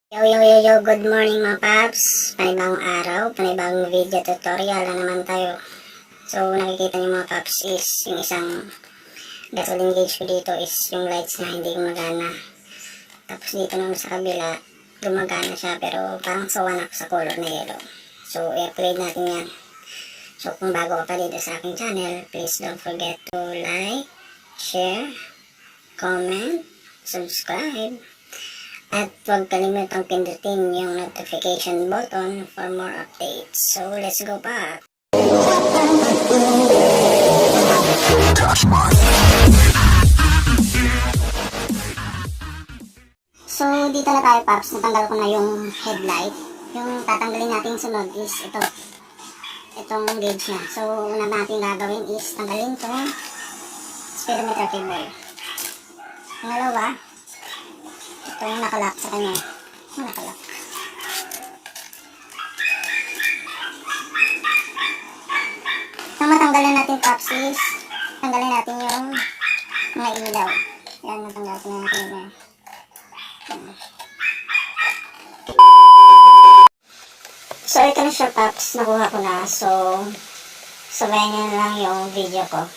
Good morning mga paps. Panibagong araw, panibagong video tutorial na naman tayo. So, nakikita niyo mga paps is yung isang gasoline gauge ko dito is yung lights na hindi gumagana. Tapos dito naman sa kabila, gumagana siya pero parang sawan ako sa color na yellow. So, i-upgrade natin yan. So, kung bago ka pa dito sa aking channel, please don't forget to like, share, comment, subscribe. At huwag kalimutang pindutin yung notification button for more updates. So, let's go back. So, dito na tayo, Paps. Natanggal ko na yung headlight. Yung tatanggalin natin sunod is ito. Itong gauge niya. So, una natin gagawin is tanggalin itong speedometer cable. Pangalawa, ito yung nakalock sa kanya. Nakalock. Ang matanggalan natin, Paps, is tanggalin natin yung mga ilaw. Yan, natanggal ko na natin yun. So, ito na siya, Paps. Nakuha ko na. So, sabayan nyo na lang yung video ko.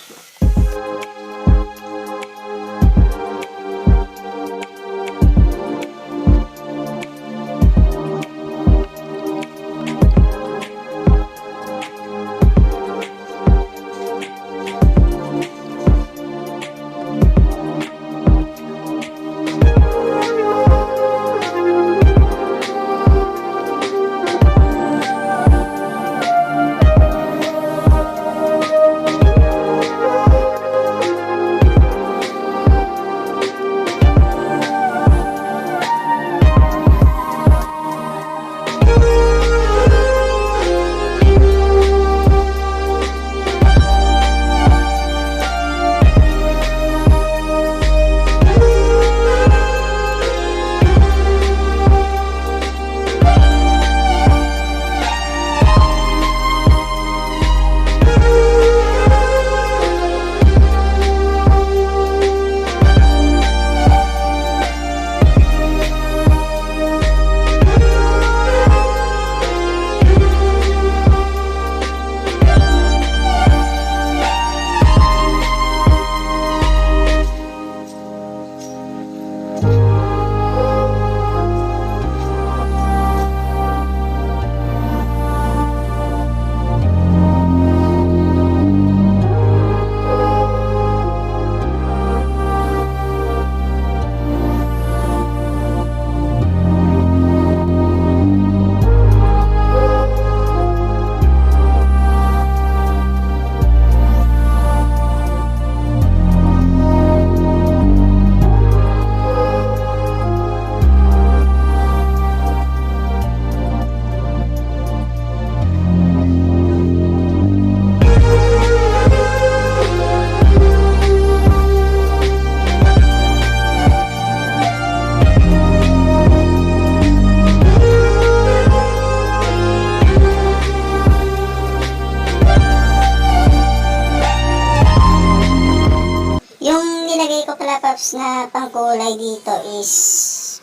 Paps, na pangkulay dito is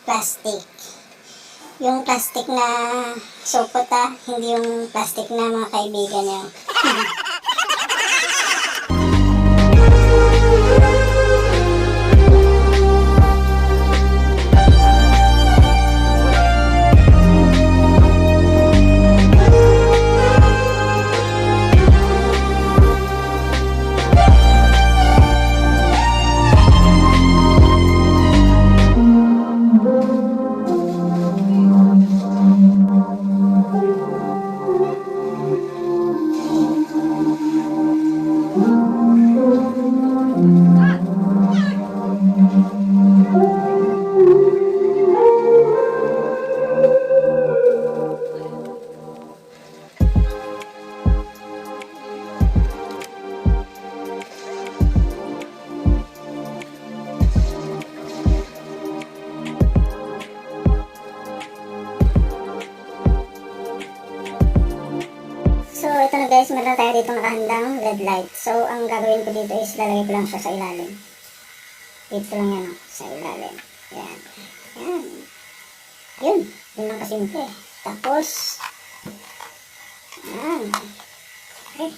plastic. Yung plastic na supot hindi yung plastic na mga kaibigan niya. Ito na guys, meron na tayo dito nakahandang LED light. So, ang gagawin ko dito is lalagay ko lang siya sa ilalim. Dito lang yan, sa ilalim. Yan. Yan. Yun. Yun lang kasimple. Tapos, yan. Okay.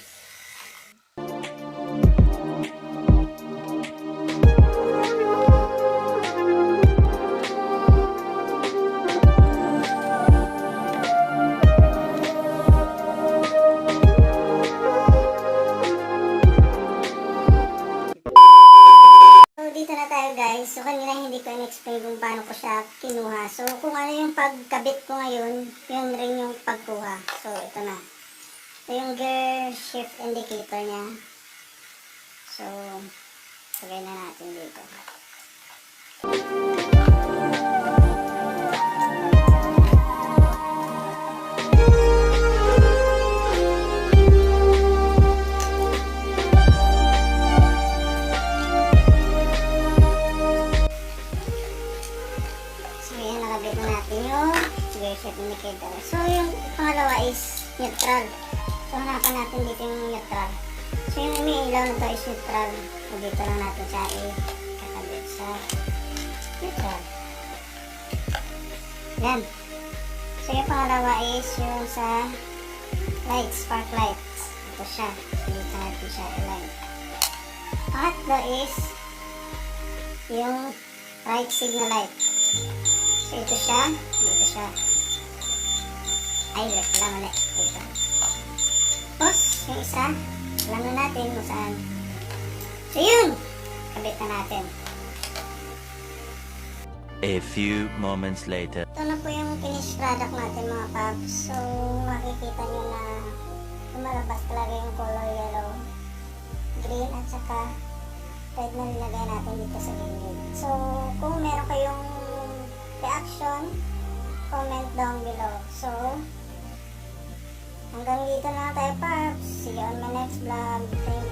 Dito na tayo guys. So kanina hindi ko in-explain kung paano ko siya kinuha. So kung ano yung pagkabit ko ngayon, yun rin yung pagkuha. So ito na. Ito yung gear shift indicator niya. So lagay na natin dito. Indicator. So, yung pangalawa is neutral. So, hanapan natin dito yung neutral. So, yung may ilaw na to is neutral. So, dito lang natin siya i-kakabit sa neutral. Yan. So, yung pangalawa is yung sa lights, spark lights. Ito siya. So, dito natin siya i-line. Pangatlo is yung right signal light. So, ito siya. Dito siya. Ay, left lang ulit. Dito. Tapos, yung isa, alam na natin kung saan. So, yun! Kabit na natin. A few moments later. Ito na po yung finished product natin mga paps. So, makikita nyo na lumalabas talaga yung color yellow, green, at saka red na nilagay natin dito sa gilid. So, kung meron kayong reaction, comment down below. So, hanggang dito na tayo, paps. See you on my next vlog. Thank